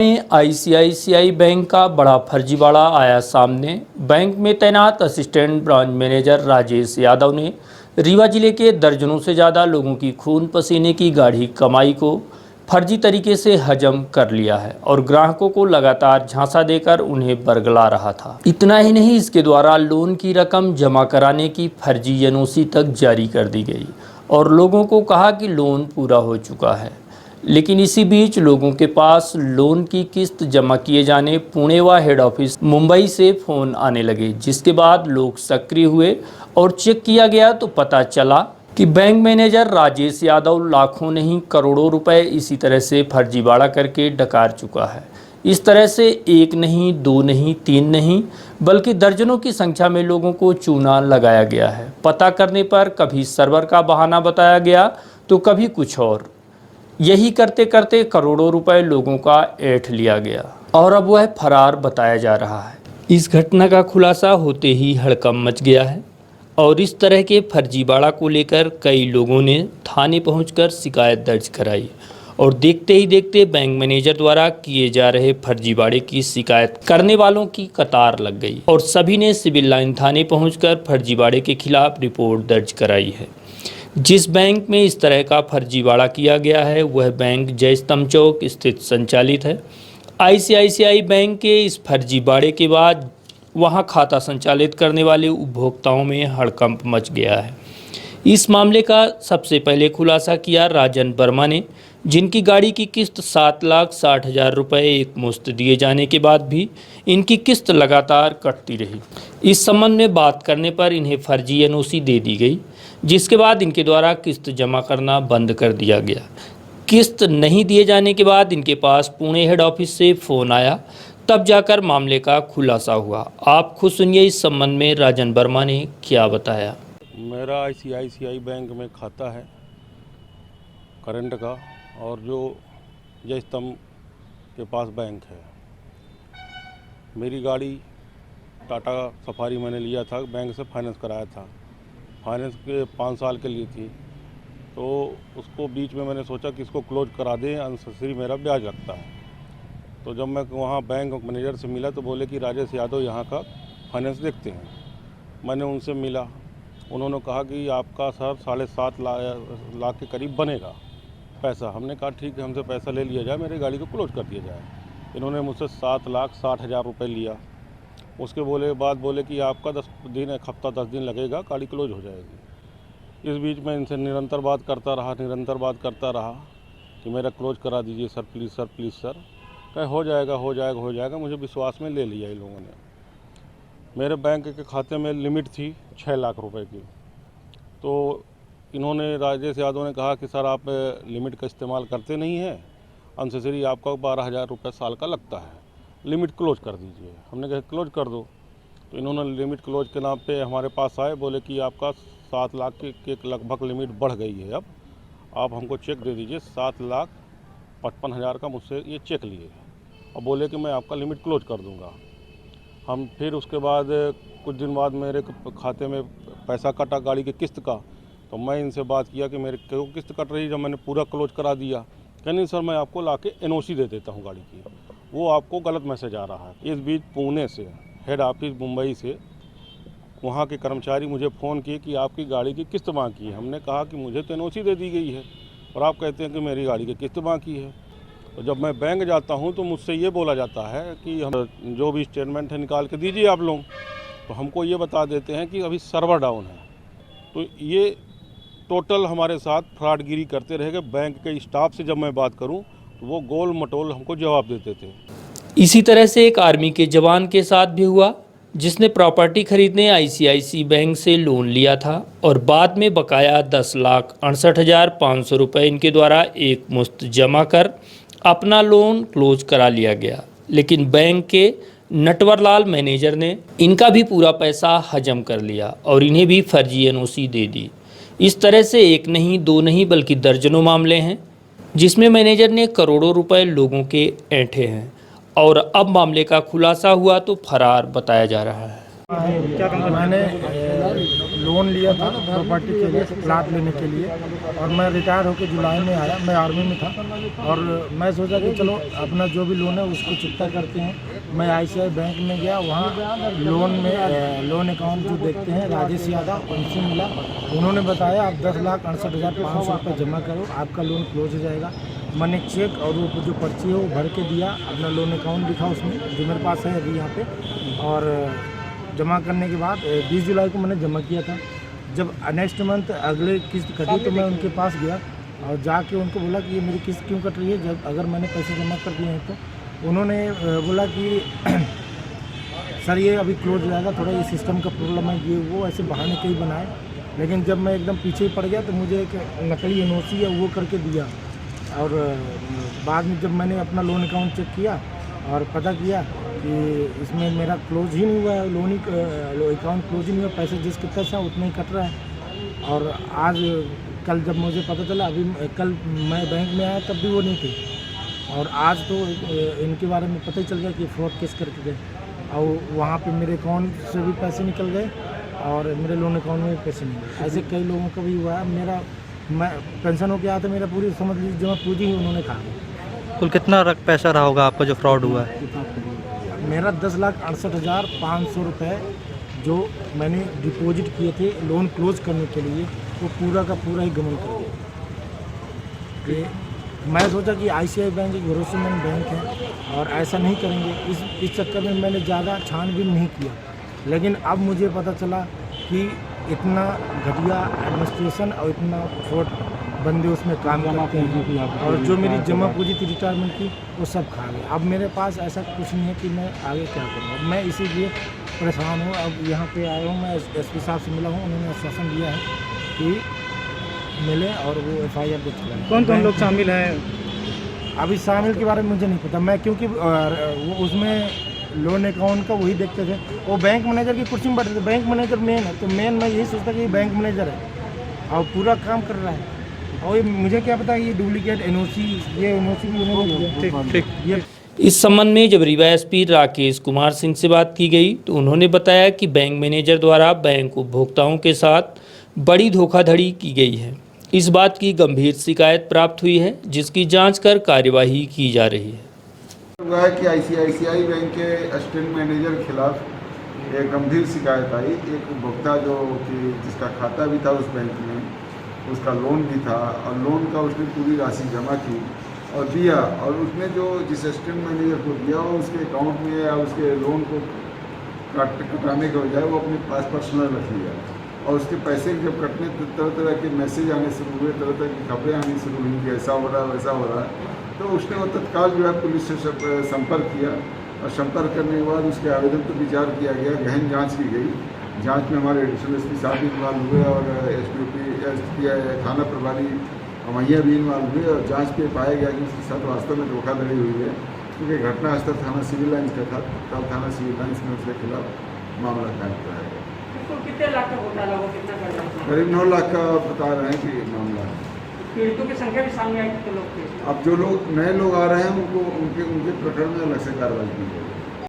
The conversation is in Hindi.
में आईसीआईसीआई बैंक का बड़ा फर्जीवाड़ा आया सामने। बैंक में तैनात assistant branch manager Rajesh Yadav ने रीवा जिले के दर्जनों से ज़्यादा लोगों की खून पसीने की गाढ़ी कमाई को फर्जी तरीके से हजम कर लिया है और ग्राहकों को लगातार झांसा देकर उन्हें बरगला रहा था। इतना ही नहीं, इसके द्वारा लोन की रकम जमा कराने की फर्जी एनओसी तक जारी कर दी गई और लोगों को कहा कि लोन पूरा हो चुका है। लेकिन इसी बीच लोगों के पास लोन की किस्त जमा किए जाने पुणे व हेड ऑफिस मुंबई से फ़ोन आने लगे, जिसके बाद लोग सक्रिय हुए और चेक किया गया तो पता चला कि बैंक मैनेजर राजेश यादव लाखों नहीं करोड़ों रुपए इसी तरह से फर्जीवाड़ा करके डकार चुका है। इस तरह से एक नहीं, दो नहीं, तीन नहीं, बल्कि दर्जनों की संख्या में लोगों को चूना लगाया गया है। पता करने पर कभी सर्वर का बहाना बताया गया तो कभी कुछ और। यही करते करते करोड़ों रुपए लोगों का ऐंठ लिया गया और अब वह फरार बताया जा रहा है। इस घटना का खुलासा होते ही हड़कंप मच गया है और इस तरह के फर्जीवाड़ा को लेकर कई लोगों ने थाने पहुंचकर शिकायत दर्ज कराई और देखते ही देखते बैंक मैनेजर द्वारा किए जा रहे फर्जीवाड़े की शिकायत करने वालों की कतार लग गई और सभी ने सिविल लाइन थाने पहुंचकर फर्जीवाड़े के खिलाफ रिपोर्ट दर्ज कराई है। जिस बैंक में इस तरह का फर्जीवाड़ा किया गया है वह बैंक जय स्तंभ चौक स्थित संचालित है। आईसीआईसीआई बैंक के इस फर्जीवाड़े के बाद वहां खाता संचालित करने वाले उपभोक्ताओं में हड़कंप मच गया है। इस मामले का सबसे पहले खुलासा किया राजन वर्मा ने, जिनकी गाड़ी की किस्त 7,60,000 रुपये एक मुश्त दिए जाने के बाद भी इनकी किस्त लगातार कटती रही। इस संबंध में बात करने पर इन्हें फर्जी एनओसी दे दी गई, जिसके बाद इनके द्वारा किस्त जमा करना बंद कर दिया गया। किस्त नहीं दिए जाने के बाद इनके पास पुणे हेड ऑफिस से फ़ोन आया, तब जाकर मामले का खुलासा हुआ। आप खुद सुनिए इस संबंध में राजन वर्मा ने क्या बताया। मेरा आईसीआईसीआई बैंक में खाता है करंट का, और जो जय स्तंभ के पास बैंक है। मेरी गाड़ी टाटा सफारी मैंने लिया था, बैंक से फाइनेंस कराया था। फाइनेंस के 5 साल के लिए थी, तो उसको बीच में मैंने सोचा कि इसको क्लोज करा दें, अननेसेसरी मेरा ब्याज लगता है। तो जब मैं वहाँ बैंक मैनेजर से मिला तो बोले कि राजेश यादव यहाँ का फाइनेंस देखते हैं। मैंने उनसे मिला, उन्होंने कहा कि आपका सर 7.5 लाख के करीब बनेगा पैसा। हमने कहा ठीक है, हमसे पैसा ले लिया जाए, मेरी गाड़ी को क्लोज कर दिया जाए। इन्होंने मुझसे 7,60,000 रुपये लिया। उसके बाद बोले कि आपका 10 दिन, एक हफ्ता 10 दिन लगेगा, गाड़ी क्लोज हो जाएगी। इस बीच में इनसे निरंतर बात करता रहा कि मेरा क्लोज करा दीजिए sir, please sir, please sir. कहे हो जाएगा। मुझे विश्वास में ले लिया इन लोगों ने। मेरे बैंक के खाते में लिमिट थी 6 लाख रुपए की। तो इन्होंने, राजेश यादव ने कहा कि सर आप लिमिट का इस्तेमाल करते नहीं हैं, अननेसेसरी आपका 12,000 रुपये साल का लगता है, लिमिट क्लोज कर दीजिए। हमने कहा क्लोज कर दो। तो इन्होंने लिमिट क्लोज के नाम पे हमारे पास आए, बोले कि आपका 7 लाख के लगभग लिमिट बढ़ गई है, अब आप हमको चेक दे दीजिए। 7,55,000 का मुझसे ये चेक लिए और बोले कि मैं आपका लिमिट क्लोज कर दूंगा। हम फिर उसके बाद कुछ दिन बाद मेरे खाते में पैसा कटा गाड़ी की किस्त का। तो मैं इनसे बात किया कि मेरे क्यों किस्त कट रही है जब मैंने पूरा क्लोज करा दिया। कह नहीं सर, मैं आपको लाके एनओसी दे देता हूँ गाड़ी की, वो आपको गलत मैसेज आ रहा है। इस बीच पुणे से हेड ऑफिस मुंबई से वहाँ के कर्मचारी मुझे फ़ोन किए कि आपकी गाड़ी की किस्त बाकी है। हमने कहा कि मुझे तो एनओसी दे दी गई है और आप कहते हैं कि मेरी गाड़ी की किस्त बाकी है। तो जब मैं बैंक जाता हूँ तो मुझसे ये बोला जाता है कि हम जो भी स्टेटमेंट है निकाल के दीजिए आप लोग। तो हमको ये बता देते हैं कि अभी सर्वर डाउन है। तो ये टोटल हमारे साथ फ्रॉडगिरी करते रहेंगे। बैंक के स्टाफ से जब मैं बात करूं तो वो गोल मटोल हमको जवाब देते थे। इसी तरह से एक आर्मी के जवान के साथ भी हुआ, जिसने प्रॉपर्टी खरीदने आईसीआईसी बैंक से लोन लिया था और बाद में बकाया 10,68,500 रुपये इनके द्वारा एक मुश्त जमा कर अपना लोन क्लोज करा लिया गया। लेकिन बैंक के नटवरलाल मैनेजर ने इनका भी पूरा पैसा हजम कर लिया और इन्हें भी फर्जी एनओसी दे दी। इस तरह से एक नहीं, दो नहीं, बल्कि दर्जनों मामले हैं जिसमें मैनेजर ने करोड़ों रुपए लोगों के ऐंठे हैं और अब मामले का खुलासा हुआ तो फरार बताया जा रहा है। मैंने लोन लिया था प्रॉपर्टी के लिए, प्लाट लेने के लिए, और मैं रिटायर होकर जुलाई में आया। मैं आर्मी में था और मैं सोचा कि चलो अपना जो भी लोन है उसको चुकता करते हैं। मैं ICICI बैंक में गया, वहाँ लोन अकाउंट जो देखते हैं राजेश यादव, उनसे मिला। उन्होंने बताया आप 10,68,500 रुपये जमा करो, आपका लोन क्लोज हो जाएगा। मैंने चेक और वो जो पर्ची है वो भर के दिया, अपना लोन अकाउंट दिखा उसमें जो मेरे पास है अभी यहाँ पे, और जमा करने के बाद 20 जुलाई को मैंने जमा किया था। जब नेक्स्ट मंथ अगले किस्त कटी तो मैं उनके पास गया और जाके उनको बोला कि ये मेरी किस्त क्यों कट रही है, जब अगर मैंने पैसे जमा कर दिए हैं तो। उन्होंने बोला कि सर ये अभी क्लोज हो जाएगा, थोड़ा ये सिस्टम का प्रॉब्लम है, ये वो ऐसे बहाने कई बनाए। लेकिन जब मैं एकदम पीछे ही पड़ गया तो मुझे एक नकली NOC है वो करके दिया, और बाद में जब मैंने अपना लोन अकाउंट चेक किया और पता किया कि इसमें मेरा क्लोज ही नहीं हुआ है, लोन ही अकाउंट क्लोज ही नहीं हुआ, पैसे जिसके पैसा उतना ही कट रहा है। और आज कल जब मुझे पता चला, अभी कल मैं बैंक में आया तब भी वो नहीं थे, और आज तो इनके बारे में पता ही चल गया कि फ्रॉड केस करके गए, और वहाँ पे मेरे अकाउंट से भी पैसे निकल गए और मेरे लोन अकाउंट में भी पैसे नहीं गए। ऐसे कई लोगों का भी हुआ है। मैं पेंशन हो के आया था, मेरा पूरी समझ लीजिए जमा पूंजी ही उन्होंने खा ली। कुल कितना पैसा रहा होगा आपका जो फ्रॉड हुआ है? मेरा 10,68,500 रुपये जो मैंने डिपॉजिट किए थे लोन क्लोज करने के लिए, वो पूरा का पूरा ही गमन कर दिया। मैं सोचा कि ICICI बैंक एक भरोसेमंद बैंक है और ऐसा नहीं करेंगे, इस चक्कर में मैंने ज़्यादा छानबीन नहीं किया। लेकिन अब मुझे पता चला कि इतना घटिया एडमिनिस्ट्रेशन और इतना फ्रॉड बंदे उसमें काम करते हैं, और जो मेरी जमा पूंजी थी रिटायरमेंट की वो सब खा गए। अब मेरे पास ऐसा कुछ नहीं है कि मैं आगे क्या करूँ, मैं इसीलिए परेशान हूँ। अब यहाँ पे आया हूँ, मैं SP साहब से मिला हूँ, उन्होंने आश्वासन दिया है कि मिले और वो FIR दर्ज कराएं। कौन लोग शामिल हैं? अभी शामिल के बारे में मुझे नहीं पता, मैं क्योंकि वो उसमें लोन अकाउंट का वही देखते थे, वो बैंक मैनेजर की कुर्सी में बैठे थे। बैंक मैनेजर मेन है, तो मेन मैं यही सोचता कि बैंक मैनेजर है और पूरा काम कर रहा है, और ये मुझे क्या पता ये डुप्लीकेट NOC, ये NOC भी उन्होंने ठीक। ये इस संबंध में जब रीवा SP राकेश कुमार सिंह से बात की गई तो उन्होंने बताया कि बैंक मैनेजर द्वारा बैंक उपभोक्ताओं के साथ बड़ी धोखाधड़ी की गई है। इस बात की गंभीर शिकायत प्राप्त हुई है, जिसकी जांच कर कार्यवाही की जा रही है। हुआ है कि ICICI बैंक के असिस्टेंट मैनेजर के खिलाफ एक गंभीर शिकायत आई। एक उपभोक्ता जो कि जिसका खाता भी था उस बैंक में, उसका लोन भी था, और लोन का उसने पूरी राशि जमा की और दिया, और उसने जो जिस असिस्टेंट मैनेजर को दिया वो उसके अकाउंट में या उसके लोन को कटाने के बजाय वो अपने पास पर्सनल रख लिया, और उसके पैसे जब कटने तरह तरह के मैसेज आने शुरू हुए, तरह तरह की खबरें आनी शुरू हुई कि ऐसा हो रहा है वैसा हो रहा है, तो उसने वो तत्काल जो है पुलिस से संपर्क किया, और संपर्क करने के बाद उसके आवेदन पर विचार किया गया, गहन जांच की गई। जांच में हमारे एडिशनल SP साहब भी इन्वॉल्व हुए और SPI थाना प्रभारी मैया भी इन्वॉल्व हुए, और जांच पे पाया गया कि उसके साथ वास्तव में धोखाधड़ी हुई है, क्योंकि घटनास्थल थाना सिविल लाइन्स का था, तब थाना सिविल लाइन्स में उसके खिलाफ मामला कायम कराया गया। कितने लाख का घोटाला हुआ, कितना कर रहा है? करीब 9 लाख का बता रहे हैं कि मामला है। पीड़ितों की संख्या भी सामने आई, कितने लोग थे? अब जो लोग नए लोग आ रहे हैं उनको उनके प्रकरण में अलग से कार्रवाई की जाएगी।